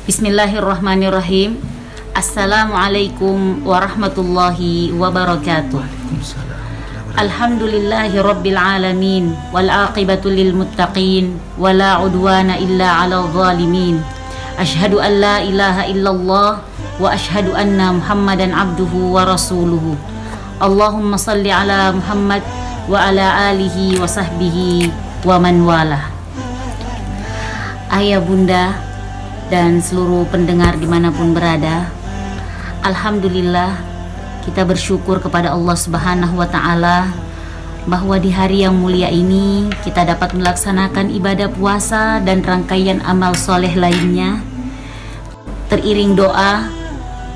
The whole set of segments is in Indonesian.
Bismillahirrahmanirrahim. Assalamualaikum warahmatullahi wabarakatuh. Alhamdulillahi rabbil alamin, wal aqibatu lil muttaqin, wala udwana illa 'alal zalimin. Asyhadu an la ilaha illallah wa asyhadu anna Muhammadan abduhu wa rasuluhu. Allahumma salli ala Muhammad wa ala alihi wa sahbihi wa man walah. Ayah, bunda, dan seluruh pendengar dimanapun berada, alhamdulillah kita bersyukur kepada Allah Subhanahu wa Ta'ala bahwa di hari yang mulia ini kita dapat melaksanakan ibadah puasa dan rangkaian amal soleh lainnya. Teriring doa,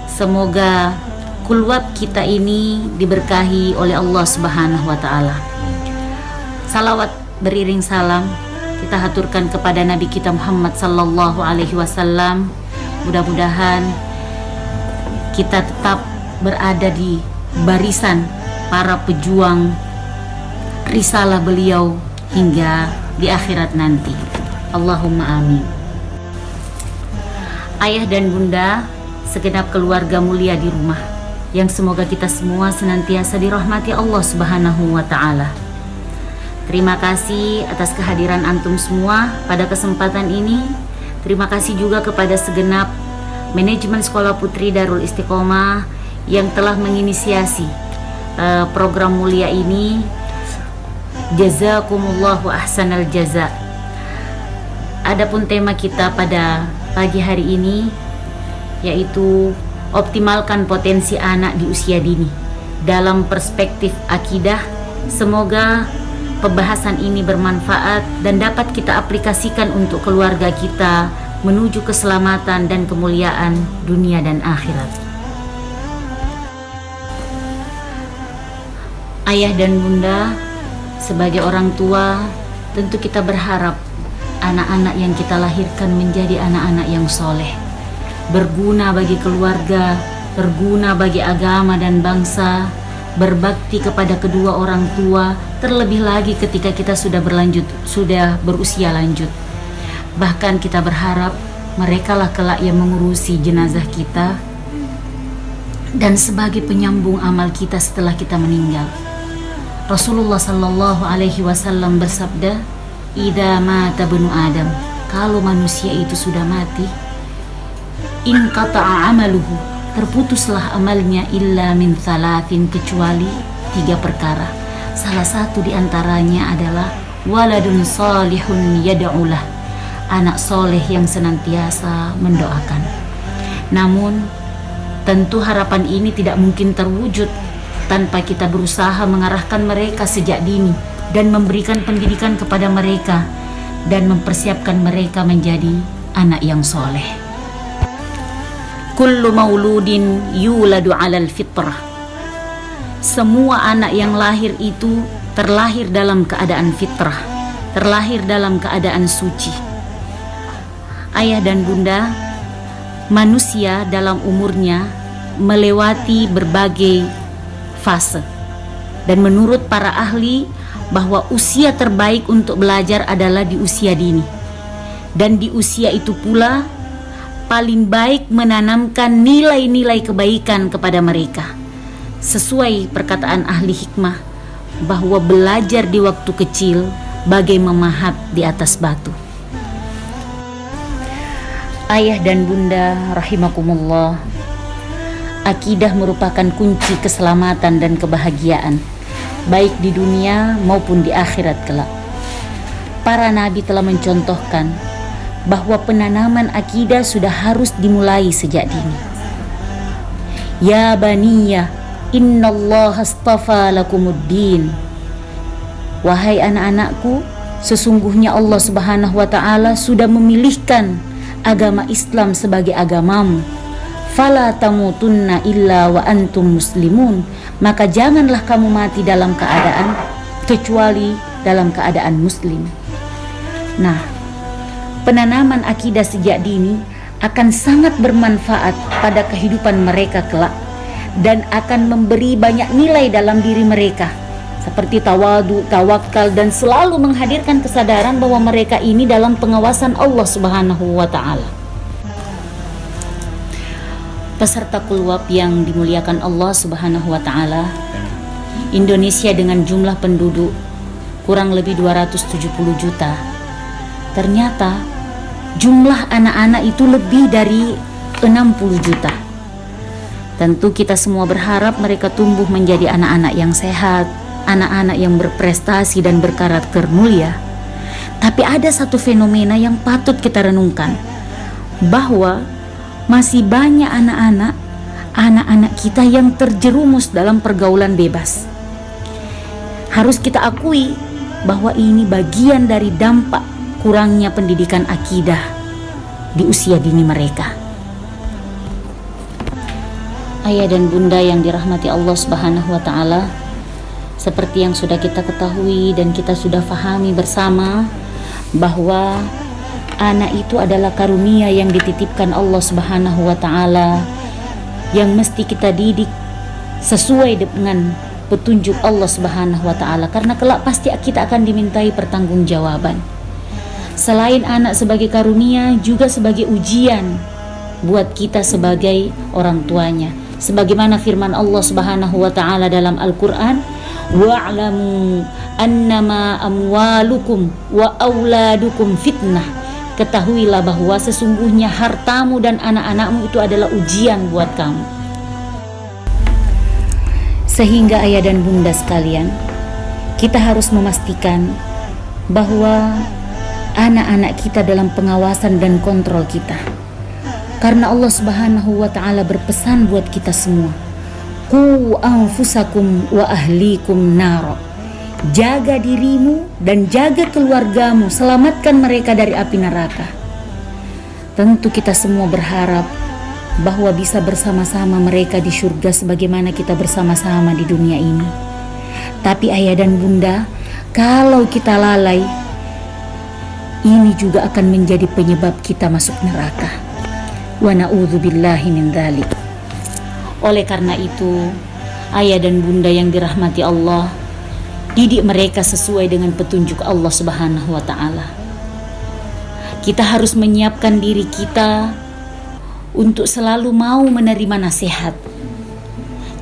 semoga kulwab kita ini diberkahi oleh Allah Subhanahu wa Ta'ala. Salawat beriring salam kita haturkan kepada Nabi kita Muhammad sallallahu alaihi wasallam. Mudah-mudahan kita tetap berada di barisan para pejuang risalah beliau hingga di akhirat nanti. Allahumma amin. Ayah dan bunda, segenap keluarga mulia di rumah, yang semoga kita semua senantiasa dirahmati Allah Subhanahu wa Ta'ala. Terima kasih atas kehadiran antum semua pada kesempatan ini. Terima kasih juga kepada segenap manajemen Sekolah Putri Darul Istiqomah yang telah menginisiasi program mulia ini. Jazakumullahu ahsanal jaza. Adapun tema kita pada pagi hari ini yaitu optimalkan potensi anak di usia dini dalam perspektif akidah. Semoga pembahasan ini bermanfaat dan dapat kita aplikasikan untuk keluarga kita menuju keselamatan dan kemuliaan dunia dan akhirat. Ayah dan bunda, sebagai orang tua, tentu kita berharap anak-anak yang kita lahirkan menjadi anak-anak yang soleh, berguna bagi keluarga, berguna bagi agama dan bangsa, berbakti kepada kedua orang tua, terlebih lagi ketika kita sudah berusia lanjut. Bahkan kita berharap merekalah kelak yang mengurusi jenazah kita dan sebagai penyambung amal kita setelah kita meninggal. Rasulullah sallallahu alaihi wasallam bersabda, "Idza mata ibnu Adam," kalau manusia itu sudah mati, inqata'a amaluhu, terputuslah amalnya, illa min thalathin, kecuali 3 perkara. Salah satu di antaranya adalah waladun salihun yad'ulah, anak soleh yang senantiasa mendoakan. Namun tentu harapan ini tidak mungkin terwujud tanpa kita berusaha mengarahkan mereka sejak dini dan memberikan pendidikan kepada mereka dan mempersiapkan mereka menjadi anak yang soleh. Kullu mauludin yuladu 'alal fitrah. Semua anak yang lahir itu terlahir dalam keadaan fitrah, terlahir dalam keadaan suci. Ayah dan bunda, manusia dalam umurnya melewati berbagai fase, dan menurut para ahli bahwa usia terbaik untuk belajar adalah di usia dini, dan di usia itu pula paling baik menanamkan nilai-nilai kebaikan kepada mereka. Sesuai perkataan ahli hikmah bahwa belajar di waktu kecil bagai memahat di atas batu. Ayah dan bunda rahimakumullah, akidah merupakan kunci keselamatan dan kebahagiaan baik di dunia maupun di akhirat kelak. Para nabi telah mencontohkan bahwa penanaman akidah sudah harus dimulai sejak dini. Ya baniyya, innallaha astafa lakumuddin. Wahai anak-anakku, sesungguhnya Allah Subhanahu wa Ta'ala sudah memilihkan agama Islam sebagai agamamu. Fala tamutunna illa wa antum muslimun, maka janganlah kamu mati dalam keadaan kecuali dalam keadaan muslim. Nah, penanaman akidah sejak dini akan sangat bermanfaat pada kehidupan mereka kelak dan akan memberi banyak nilai dalam diri mereka, seperti tawadu, tawakal, dan selalu menghadirkan kesadaran bahwa mereka ini dalam pengawasan Allah Subhanahu wa Ta'ala. Peserta Kulwab yang dimuliakan Allah Subhanahu wa Ta'ala, Indonesia dengan jumlah penduduk kurang lebih 270 juta. Ternyata jumlah anak-anak itu lebih dari 60 juta. Tentu kita semua berharap mereka tumbuh menjadi anak-anak yang sehat, anak-anak yang berprestasi dan berkarakter mulia. Tapi ada satu fenomena yang patut kita renungkan, bahwa masih banyak anak-anak kita yang terjerumus dalam pergaulan bebas. Harus kita akui bahwa ini bagian dari dampak kurangnya pendidikan akidah di usia dini mereka. Ayah dan bunda yang dirahmati Allah Subhanahu wa Ta'ala, seperti yang sudah kita ketahui dan kita sudah fahami bersama, bahwa anak itu adalah karunia yang dititipkan Allah Subhanahu wa Ta'ala, yang mesti kita didik sesuai dengan petunjuk Allah Subhanahu wa Ta'ala, karena kelak pasti kita akan dimintai pertanggungjawaban. Selain anak sebagai karunia, juga sebagai ujian buat kita sebagai orang tuanya. Sebagaimana firman Allah Subhanahu wa Ta'ala dalam Al-Qur'an, wa'lamu annama amwalukum wa auladukum fitnah. Ketahuilah bahwa sesungguhnya hartamu dan anak-anakmu itu adalah ujian buat kamu. Sehingga ayah dan bunda sekalian, kita harus memastikan bahwa anak-anak kita dalam pengawasan dan kontrol kita. Karena Allah Subhanahu wa Ta'ala berpesan buat kita semua, qu anfusakum wa ahlikum naro. Jaga dirimu dan jaga keluargamu, selamatkan mereka dari api neraka. Tentu kita semua berharap bahwa bisa bersama-sama mereka di surga sebagaimana kita bersama-sama di dunia ini. Tapi ayah dan bunda, kalau kita lalai, ini juga akan menjadi penyebab kita masuk neraka. Wa na'udzubillahi min dzalik. Oleh karena itu, ayah dan bunda yang dirahmati Allah, didik mereka sesuai dengan petunjuk Allah Subhanahu wa Ta'ala. Kita harus menyiapkan diri kita untuk selalu mau menerima nasihat.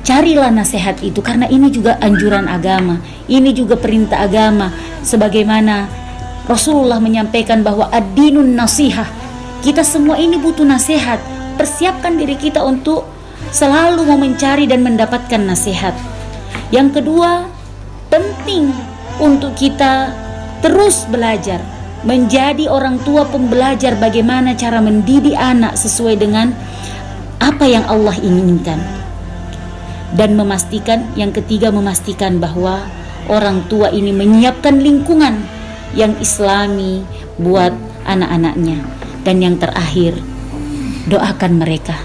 Carilah nasihat itu, karena ini juga anjuran agama, ini juga perintah agama. Sebagaimana Rasulullah menyampaikan bahwa ad-dinun nasihah. Kita semua ini butuh nasihat. Persiapkan diri kita untuk selalu mau mencari dan mendapatkan nasihat. Yang kedua, penting untuk kita terus belajar, menjadi orang tua pembelajar bagaimana cara mendidik anak sesuai dengan apa yang Allah inginkan. Dan memastikan, yang ketiga, memastikan bahwa orang tua ini menyiapkan lingkungan yang islami buat anak-anaknya. Dan yang terakhir, doakan mereka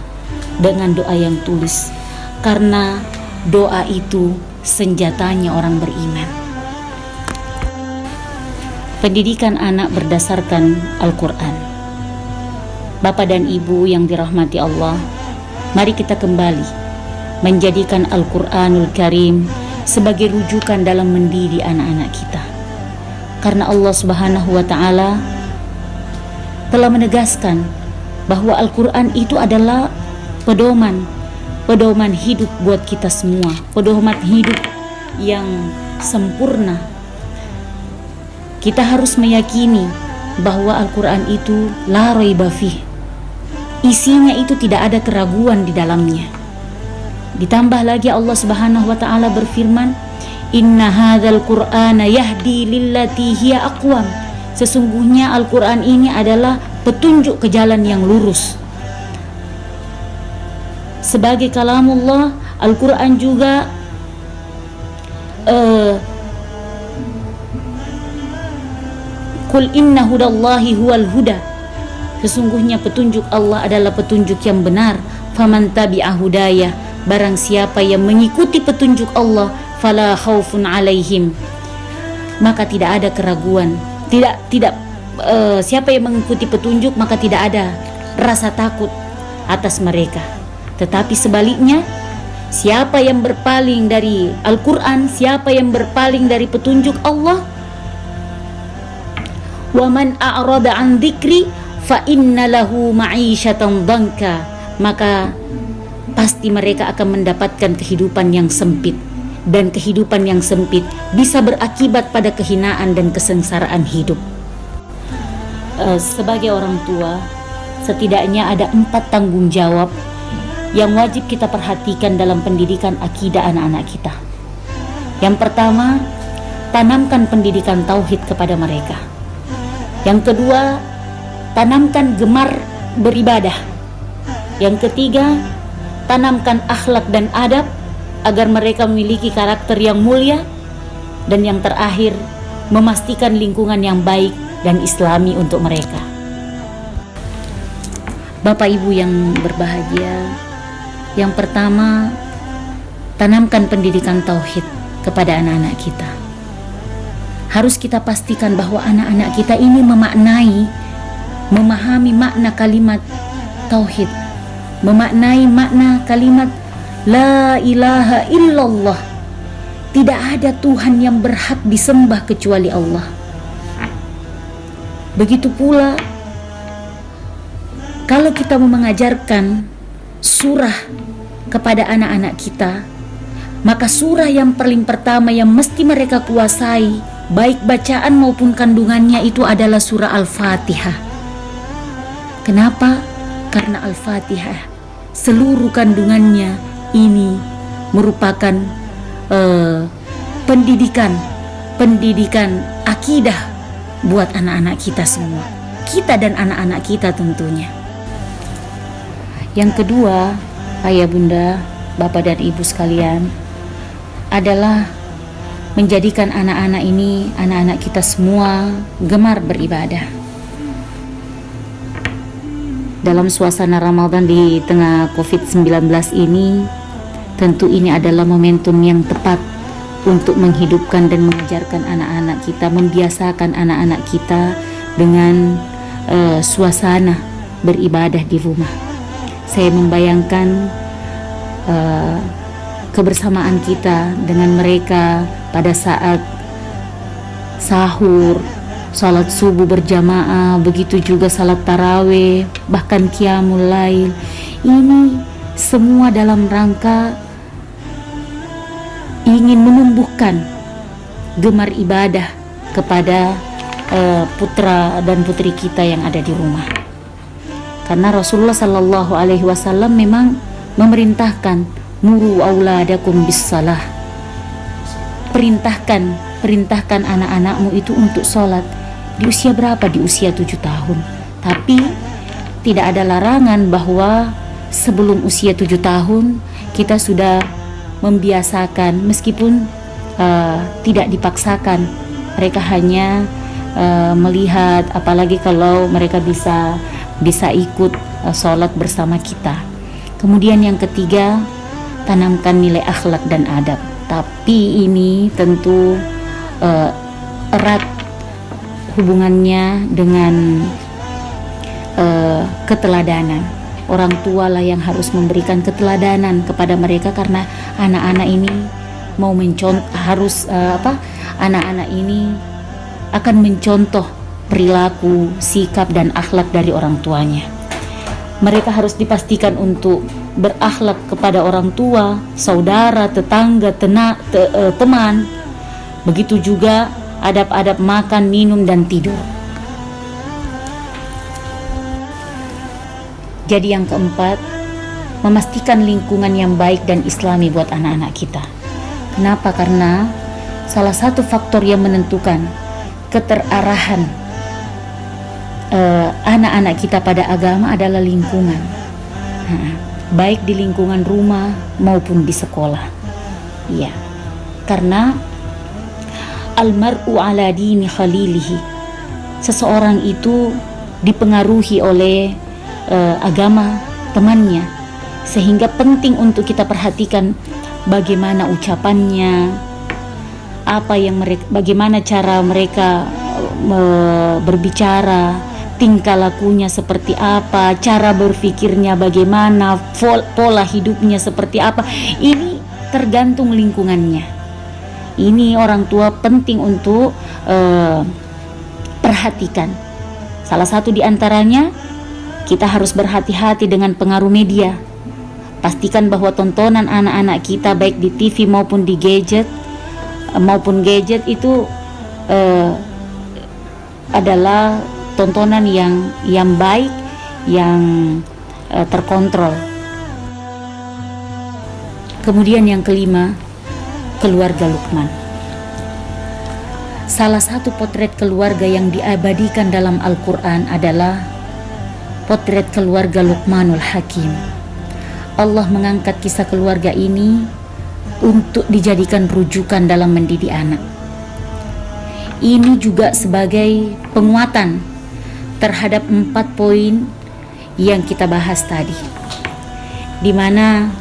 dengan doa yang tulus, karena doa itu senjatanya orang beriman. Pendidikan anak berdasarkan Al-Quran. Bapak dan Ibu yang dirahmati Allah, mari kita kembali menjadikan Al-Quranul Karim sebagai rujukan dalam mendidik anak-anak kita. Karena Allah Subhanahu wa Ta'ala telah menegaskan bahwa Al-Quran itu adalah pedoman hidup buat kita semua, pedoman hidup yang sempurna. Kita harus meyakini bahwa Al-Quran itu la raiba fih, isinya itu tidak ada keraguan di dalamnya. Ditambah lagi Allah Subhanahu wa Ta'ala berfirman, inna hadzal qur'ana yahdi lillati hiya aqwam. Sesungguhnya Al-Quran ini adalah petunjuk ke jalan yang lurus. Sebagai kalamullah, Al-Quran juga Qul inna hudallahi huwal huda. Sesungguhnya petunjuk Allah adalah petunjuk yang benar. Faman tabi'a hudayah, barang siapa yang mengikuti petunjuk Allah, fala khaufun alaihim, maka tidak ada keraguan. Siapa yang mengikuti petunjuk, maka tidak ada rasa takut atas mereka. Tetapi sebaliknya, siapa yang berpaling dari Al-Quran, siapa yang berpaling dari petunjuk Allah, wa man a'rada an dzikri fa inna lahu ma'isyatan dhanka, maka pasti mereka akan mendapatkan kehidupan yang sempit, dan kehidupan yang sempit bisa berakibat pada kehinaan dan kesengsaraan hidup. Sebagai orang tua, setidaknya ada 4 tanggung jawab yang wajib kita perhatikan dalam pendidikan akidah anak-anak kita. Yang pertama, tanamkan pendidikan tauhid kepada mereka. Yang kedua, tanamkan gemar beribadah. Yang ketiga, tanamkan akhlak dan adab agar mereka memiliki karakter yang mulia. Dan yang terakhir, memastikan lingkungan yang baik dan islami untuk mereka. Bapak Ibu yang berbahagia, yang pertama, tanamkan pendidikan tauhid kepada anak-anak kita. Harus kita pastikan bahwa anak-anak kita ini memahami makna kalimat tauhid, memaknai makna kalimat la ilaha illallah. Tidak ada Tuhan yang berhak disembah kecuali Allah. Begitu pula kalau kita mau mengajarkan surah kepada anak-anak kita, maka surah yang paling pertama yang mesti mereka kuasai, baik bacaan maupun kandungannya, itu adalah surah Al-Fatihah. Kenapa? Karena Al-Fatihah seluruh kandungannya ini merupakan pendidikan akidah buat anak-anak kita semua, kita dan anak-anak kita tentunya. Yang kedua, ayah bunda, bapak dan ibu sekalian, adalah menjadikan anak-anak ini, anak-anak kita semua gemar beribadah. Dalam suasana Ramadan di tengah COVID-19 ini, tentu ini adalah momentum yang tepat untuk menghidupkan dan mengajarkan anak-anak kita, membiasakan anak-anak kita dengan suasana beribadah di rumah. Saya membayangkan kebersamaan kita dengan mereka pada saat sahur, salat subuh berjamaah, begitu juga salat tarawih, bahkan qiyamul lail. Ini semua dalam rangka ingin menumbuhkan gemar ibadah kepada putra dan putri kita yang ada di rumah. Karena Rasulullah Sallallahu Alaihi Wasallam memang memerintahkan muru auladakum bis salah. Perintahkan anak-anakmu itu untuk sholat. Di usia berapa? Di usia 7 tahun. Tapi tidak ada larangan bahwa sebelum usia 7 tahun kita sudah membiasakan, meskipun tidak dipaksakan. Mereka hanya melihat, apalagi kalau mereka bisa ikut sholat bersama kita. Kemudian yang ketiga, tanamkan nilai akhlak dan adab. Tapi ini tentu erat hubungannya dengan keteladanan. Orang tua lah yang harus memberikan keteladanan kepada mereka, karena anak-anak ini anak-anak ini akan mencontoh perilaku, sikap dan akhlak dari orang tuanya. Mereka harus dipastikan untuk berakhlak kepada orang tua, saudara, tetangga, teman. Begitu juga adab-adab makan, minum dan tidur. Jadi yang keempat, memastikan lingkungan yang baik dan islami buat anak-anak kita. Kenapa? Karena salah satu faktor yang menentukan keterarahan anak-anak kita pada agama adalah lingkungan. Baik di lingkungan rumah maupun di sekolah. Iya. Karena almar'u ala dini khalilihi. Seseorang itu dipengaruhi oleh agama temannya, sehingga penting untuk kita perhatikan bagaimana ucapannya, bagaimana cara mereka berbicara, tingkah lakunya seperti apa, cara berpikirnya bagaimana, pola hidupnya seperti apa. Ini tergantung lingkungannya. Ini orang tua penting untuk perhatikan. Salah satu di antaranya, kita harus berhati-hati dengan pengaruh media. Pastikan bahwa tontonan anak-anak kita baik di TV maupun di gadget itu adalah tontonan yang baik, yang terkontrol. Kemudian yang kelima, keluarga Luqman. Salah satu potret keluarga yang diabadikan dalam Al-Quran adalah potret keluarga Luqmanul Hakim. Allah mengangkat kisah keluarga ini untuk dijadikan rujukan dalam mendidik anak. Ini juga sebagai penguatan terhadap 4 poin yang kita bahas tadi, di mana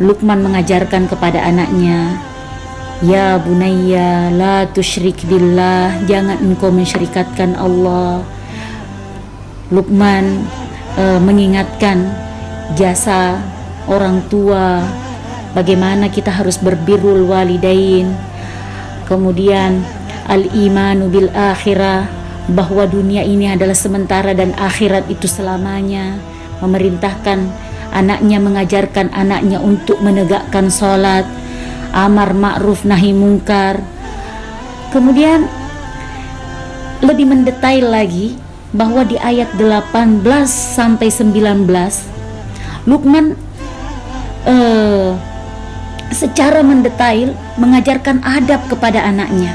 Luqman mengajarkan kepada anaknya, ya bunayya la tusyrik billah, jangan engkau mensyirikatkan Allah. Luqman mengingatkan jasa orang tua, bagaimana kita harus berbirrul walidain. Kemudian al-imanu bil akhirah, bahwa dunia ini adalah sementara dan akhirat itu selamanya. Memerintahkan anaknya, mengajarkan anaknya untuk menegakkan sholat, amar ma'ruf nahi mungkar. Kemudian lebih mendetail lagi bahwa di ayat 18 sampai 19 Luqman secara mendetail mengajarkan adab kepada anaknya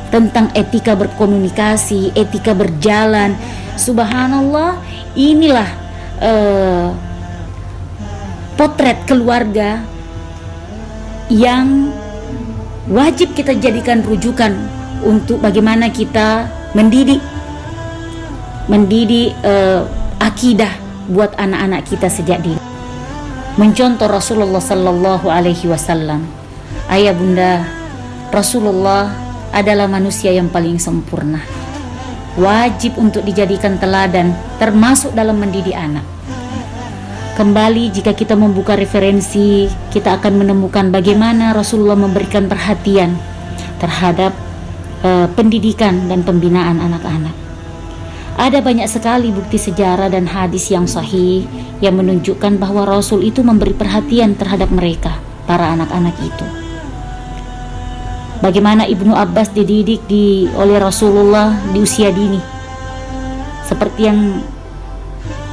tentang etika berkomunikasi, etika berjalan. Subhanallah, inilah potret keluarga yang wajib kita jadikan rujukan untuk bagaimana kita mendidik akidah buat anak-anak kita sejak dini. Mencontoh Rasulullah Sallallahu Alaihi Wasallam. Ayah bunda, Rasulullah adalah manusia yang paling sempurna, wajib untuk dijadikan teladan, termasuk dalam mendidik anak. Kembali, jika kita membuka referensi, kita akan menemukan bagaimana Rasulullah memberikan perhatian terhadap pendidikan dan pembinaan anak-anak. Ada banyak sekali bukti sejarah dan hadis yang sahih yang menunjukkan bahwa Rasul itu memberi perhatian terhadap mereka, para anak-anak itu. Bagaimana Ibnu Abbas dididik oleh Rasulullah di usia dini. Seperti yang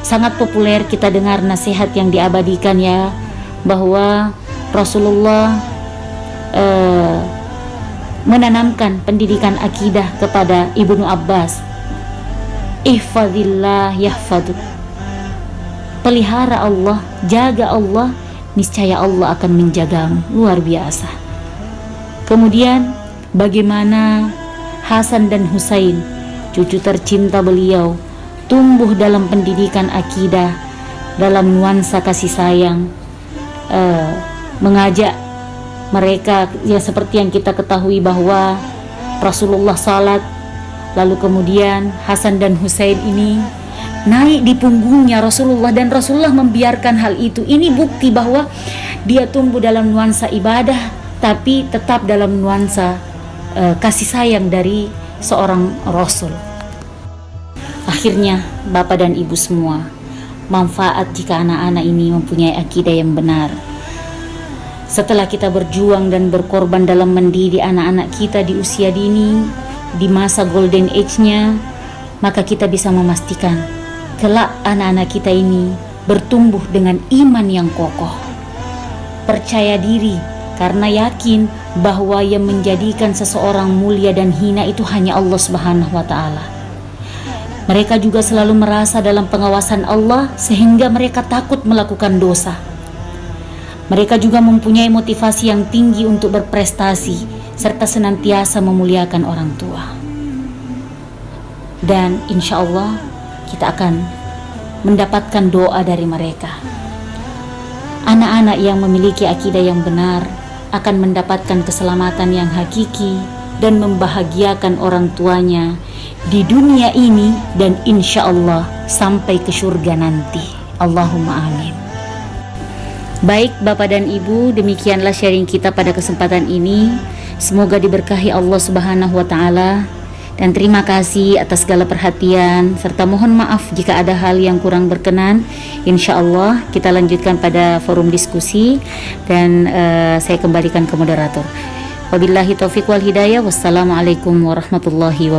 sangat populer kita dengar nasihat yang diabadikan ya, bahwa Rasulullah menanamkan pendidikan akidah kepada Ibnu Abbas. Ihfadillah yahfaduk, pelihara Allah, jaga Allah, niscaya Allah akan menjagamu. Luar biasa. Kemudian bagaimana Hasan dan Husain, cucu tercinta beliau, tumbuh dalam pendidikan akidah, dalam nuansa kasih sayang, mengajak mereka, ya seperti yang kita ketahui bahwa Rasulullah salat, lalu kemudian Hasan dan Husain ini naik di punggungnya Rasulullah, dan Rasulullah membiarkan hal itu. Ini bukti bahwa dia tumbuh dalam nuansa ibadah, tapi tetap dalam nuansa kasih sayang dari seorang Rasul. Akhirnya Bapak dan Ibu semua, manfaat jika anak-anak ini mempunyai akidah yang benar. Setelah kita berjuang dan berkorban dalam mendidik anak-anak kita di usia dini, di masa golden age-nya, maka kita bisa memastikan kelak anak-anak kita ini bertumbuh dengan iman yang kokoh, percaya diri, karena yakin bahwa yang menjadikan seseorang mulia dan hina itu hanya Allah Subhanahu wa Ta'ala. Mereka juga selalu merasa dalam pengawasan Allah sehingga mereka takut melakukan dosa. Mereka juga mempunyai motivasi yang tinggi untuk berprestasi serta senantiasa memuliakan orang tua. Dan insya Allah kita akan mendapatkan doa dari mereka. Anak-anak yang memiliki akidah yang benar akan mendapatkan keselamatan yang hakiki dan membahagiakan orang tuanya di dunia ini dan insya Allah sampai ke surga nanti. Allahumma amin. Baik Bapak dan Ibu, demikianlah sharing kita pada kesempatan ini. Semoga diberkahi Allah Subhanahu wa Ta'ala. Dan terima kasih atas segala perhatian, serta mohon maaf jika ada hal yang kurang berkenan. Insya Allah kita lanjutkan pada forum diskusi, dan saya kembalikan ke moderator. Wabillahi taufiq wal hidayah. Wassalamualaikum warahmatullahi wabarakatuh.